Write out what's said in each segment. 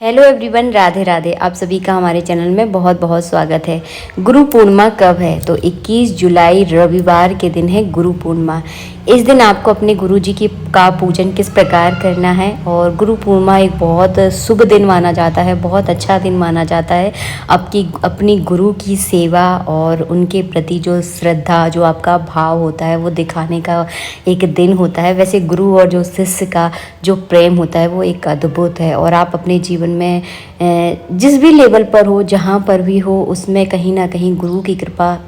Hello everyone, Radhe Radhe. आप सभी का हमारे चैनल में बहुत बहुत स्वागत है। गुरु पूर्णिमा कब है? तो 21 जुलाई रविवार के दिन है गुरु पूर्णिमा। इस दिन आपको अपने गुरु जी का पूजन किस प्रकार करना है। और गुरु पूर्णिमा एक बहुत शुभ दिन माना जाता है, बहुत अच्छा दिन माना जाता है। अपनी गुरु की सेवा और उनके प्रति जो श्रद्धा, जो आपका भाव होता है वो दिखाने का एक दिन होता है। वैसे गुरु और जो शिष्य का जो प्रेम होता है वो एक अद्भुत है। और आप अपने जीवन में जिस भी लेवल पर हो, जहाँ पर भी हो, उसमें कहीं ना कहीं गुरु की कृपा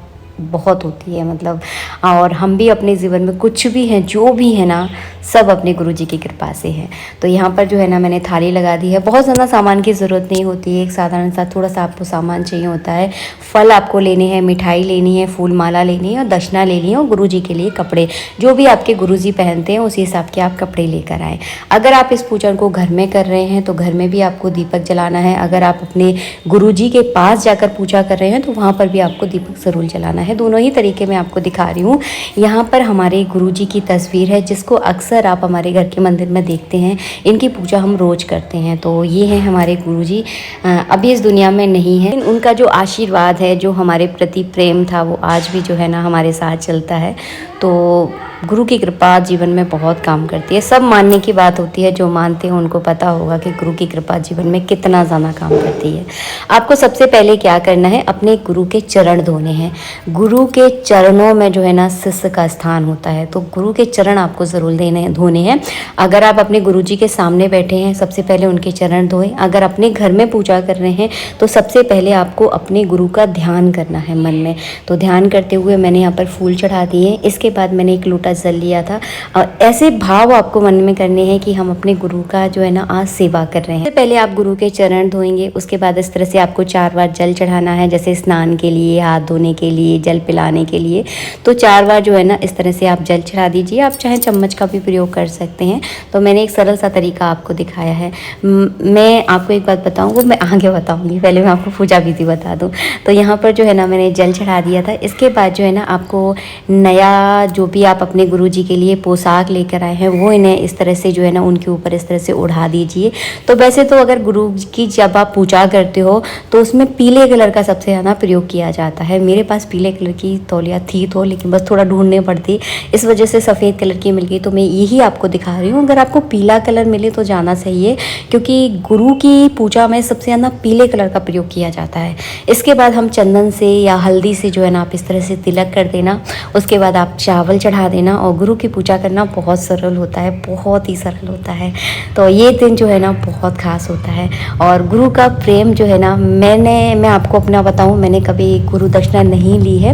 बहुत होती है। मतलब और हम भी अपने जीवन में कुछ भी हैं, जो भी है ना, सब अपने गुरु जी की कृपा से है। तो यहाँ पर जो है ना, मैंने थाली लगा दी है। बहुत ज़्यादा सामान की ज़रूरत नहीं होती है, एक साधारण सा थोड़ा सा आपको सामान चाहिए होता है। फल आपको लेने हैं, मिठाई लेनी है, फूल माला लेनी है और दक्षिणा लेनी है। और गुरु जी के लिए कपड़े, जो भी आपके गुरु जी पहनते हैं उसी हिसाब के आप कपड़े लेकर आएँ। अगर आप इस पूजन को घर में कर रहे हैं तो घर में भी आपको दीपक जलाना है। अगर आप अपने गुरु जी के पास जाकर पूजा कर रहे हैं तो वहाँ पर भी आपको दीपक ज़रूर जलाना है। दोनों ही तरीके मैं आपको दिखा रही हूँ। यहाँ पर हमारे गुरु जी की तस्वीर है, जिसको अक्सर आप हमारे घर के मंदिर में देखते हैं। इनकी पूजा हम रोज़ करते हैं। तो ये हैं हमारे गुरु जी। अभी इस दुनिया में नहीं है। उनका जो आशीर्वाद है, जो हमारे प्रति प्रेम था, वो आज भी जो है ना हमारे साथ चलता है। तो गुरु की कृपा जीवन में बहुत काम करती है। सब मानने की बात होती है, जो मानते हैं उनको पता होगा कि गुरु की कृपा जीवन में कितना ज़्यादा काम करती है। आपको सबसे पहले क्या करना है, अपने गुरु के चरण धोने हैं। गुरु के चरणों में जो है ना शिष्य का स्थान होता है। तो गुरु के चरण आपको ज़रूर धोने हैं। अगर आप अपने गुरु जी के सामने बैठे हैं, सबसे पहले उनके चरण धोएं। अगर अपने घर में पूजा कर रहे हैं तो सबसे पहले आपको अपने गुरु का ध्यान करना है मन में। तो ध्यान करते हुए मैंने यहाँ पर फूल चढ़ा दिए। इसके बाद मैंने एक लोटा जल लिया था। और ऐसे भाव आपको मन में करने हैं कि हम अपने गुरु का जो है ना आज सेवा कर रहे हैं। सबसे पहले आप गुरु के चरण धोएंगे। उसके बाद इस तरह से आपको 4 बार जल चढ़ाना है, जैसे स्नान के लिए, हाथ धोने के लिए, जल पिलाने के लिए। तो 4 बार जो है ना इस तरह से आप जल चढ़ा दीजिए। आप चाहे चम्मच का भी प्रयोग कर सकते हैं। तो मैंने एक सरल सा तरीका आपको दिखाया है। मैं आपको एक बात बताऊँ, वो मैं आगे बताऊँगी, पहले मैं आपको पूजा विधि बता दूँ। तो यहाँ पर जो है ना मैंने जल चढ़ा दिया था। इसके बाद जो है ना आपको नया, जो भी आप अपने गुरु जी के लिए पोशाक लेकर आए हैं, वो इन्हें इस तरह से जो है ना उनके ऊपर इस तरह से उड़ा दीजिए। तो वैसे तो अगर गुरु की जब आप पूजा करते हो तो उसमें पीले कलर का सबसे ज़्यादा प्रयोग किया जाता है। मेरे पास पीले कलर की तौलिया थी तो, लेकिन बस थोड़ा ढूंढने पड़ती, इस वजह से सफ़ेद कलर की मिल गई। तो मैं यही आपको दिखा रही हूँ। अगर आपको पीला कलर मिले तो ज़्यादा सही है, क्योंकि गुरु की पूजा में सबसे ज़्यादा पीले कलर का प्रयोग किया जाता है। इसके बाद हम चंदन से या हल्दी से जो है ना आप इस तरह से तिलक कर देना। उसके बाद आप चावल चढ़ा देना। और गुरु की पूजा करना बहुत सरल होता है, बहुत ही सरल होता है। तो ये दिन जो है ना बहुत खास होता है। और गुरु का प्रेम जो है ना, मैं आपको अपना बताऊं, मैंने कभी गुरु दक्षिणा नहीं ली है,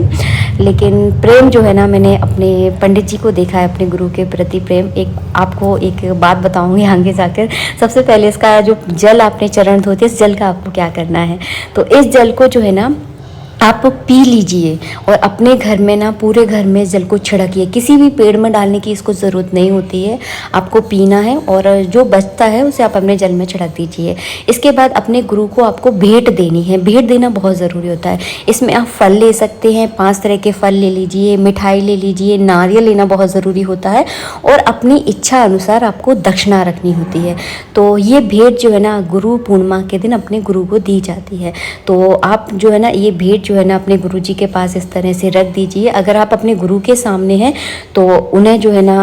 लेकिन प्रेम जो है ना मैंने अपने पंडित जी को देखा है, अपने गुरु के प्रति प्रेम। आपको एक बात बताऊंगी आगे जाकर। सबसे पहले इसका जो जल आपने चरण धोते, इस जल का आपको क्या करना है, तो इस जल को जो है ना आप पी लीजिए। और अपने घर में ना पूरे घर में जल को छिड़किए। किसी भी पेड़ में डालने की इसको ज़रूरत नहीं होती है, आपको पीना है। और जो बचता है उसे आप अपने जल में छिड़क दीजिए। इसके बाद अपने गुरु को आपको भेंट देनी है। भेंट देना बहुत ज़रूरी होता है। इसमें आप फल ले सकते हैं, 5 तरह के फल ले लीजिए, मिठाई ले लीजिए, नारियल लेना बहुत ज़रूरी होता है। और अपनी इच्छा अनुसार आपको दक्षिणा रखनी होती है। तो ये भेंट जो है ना गुरु पूर्णिमा के दिन अपने गुरु को दी जाती है। तो आप जो है ना ये भेंट जो है ना अपने गुरु जी के पास इस तरह से रख दीजिए। अगर आप अपने गुरु के सामने हैं तो उन्हें जो है ना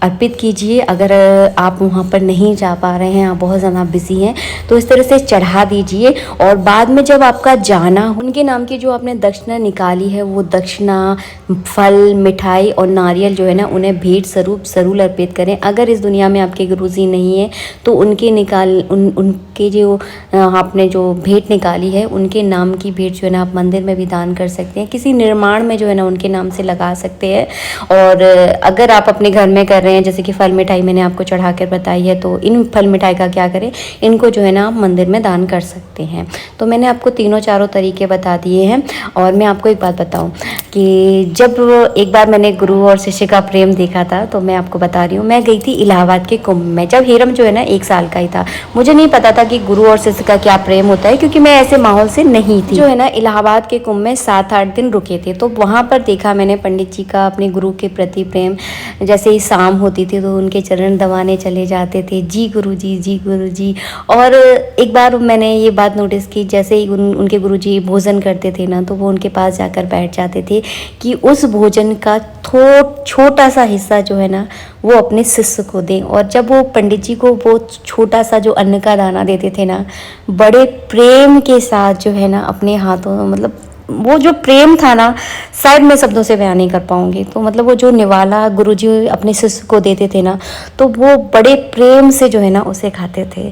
अर्पित कीजिए। अगर आप वहाँ पर नहीं जा पा रहे हैं, आप बहुत ज़्यादा बिजी हैं, तो इस तरह से चढ़ा दीजिए। और बाद में जब आपका जाना, उनके नाम की जो आपने दक्षिणा निकाली है, वो दक्षिणा, फल, मिठाई और नारियल जो है ना उन्हें भेंट स्वरूप ज़रूर अर्पित करें। अगर इस दुनिया में आपके गुरुजी नहीं है तो उनके जो आपने जो भेंट निकाली है, उनके नाम की भेंट जो है ना आप मंदिर में भी दान कर सकते हैं। किसी निर्माण में जो है ना उनके नाम से लगा सकते हैं। और अगर आप अपने घर में कर रहे रहे हैं, जैसे कि फल मिठाई मैंने आपको चढ़ा कर बताई है, तो इन फल मिठाई का क्या करें, इनको जो है ना आप मंदिर में दान कर सकते हैं। तो मैंने आपको तीनों चारों तरीके बता दिए हैं। और मैं आपको एक बात बताऊं कि जब एक बार मैंने गुरु और शिष्य का प्रेम देखा था, तो मैं आपको बता रही हूँ, मैं गई थी इलाहाबाद के कुंभ में, जब हीरम जो है ना 1 साल का ही था। मुझे नहीं पता था कि गुरु और शिष्य का क्या प्रेम होता है, क्योंकि मैं ऐसे माहौल से नहीं थी। जो है ना इलाहाबाद के कुंभ में 7-8 दिन रुके थे, तो वहाँ पर देखा मैंने पंडित जी का अपने गुरु के प्रति प्रेम। जैसे ही शाम होती थी तो उनके चरण दबाने चले जाते थे, जी गुरु जी, जी गुरु जी। और एक बार मैंने ये बात नोटिस की, जैसे ही उनके गुरु जी भोजन करते थे ना, तो वो उनके पास जाकर बैठ जाते थे कि उस भोजन का छोटा सा हिस्सा जो है ना वो अपने शिष्य को दें। और जब वो पंडित जी को वो छोटा सा जो अन्न का दाना देते थे ना, बड़े प्रेम के साथ जो है ना अपने हाथों, मतलब वो जो प्रेम था ना, शायद मैं शब्दों से बयान नहीं कर पाऊंगी। तो मतलब वो जो निवाला गुरुजी अपने शिष्य को देते थे ना, तो वो बड़े प्रेम से जो है ना उसे खाते थे।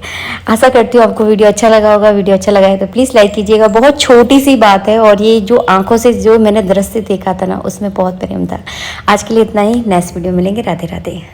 आशा करती हूँ आपको वीडियो अच्छा लगा होगा। वीडियो अच्छा लगा है तो प्लीज़ लाइक कीजिएगा। बहुत छोटी सी बात है, और ये जो आंखों से जो मैंने दृश्य देखा था ना, उसमें बहुत प्रेम था। आज के लिए इतना ही, नेक्स्ट वीडियो मिलेंगे। राधे राधे।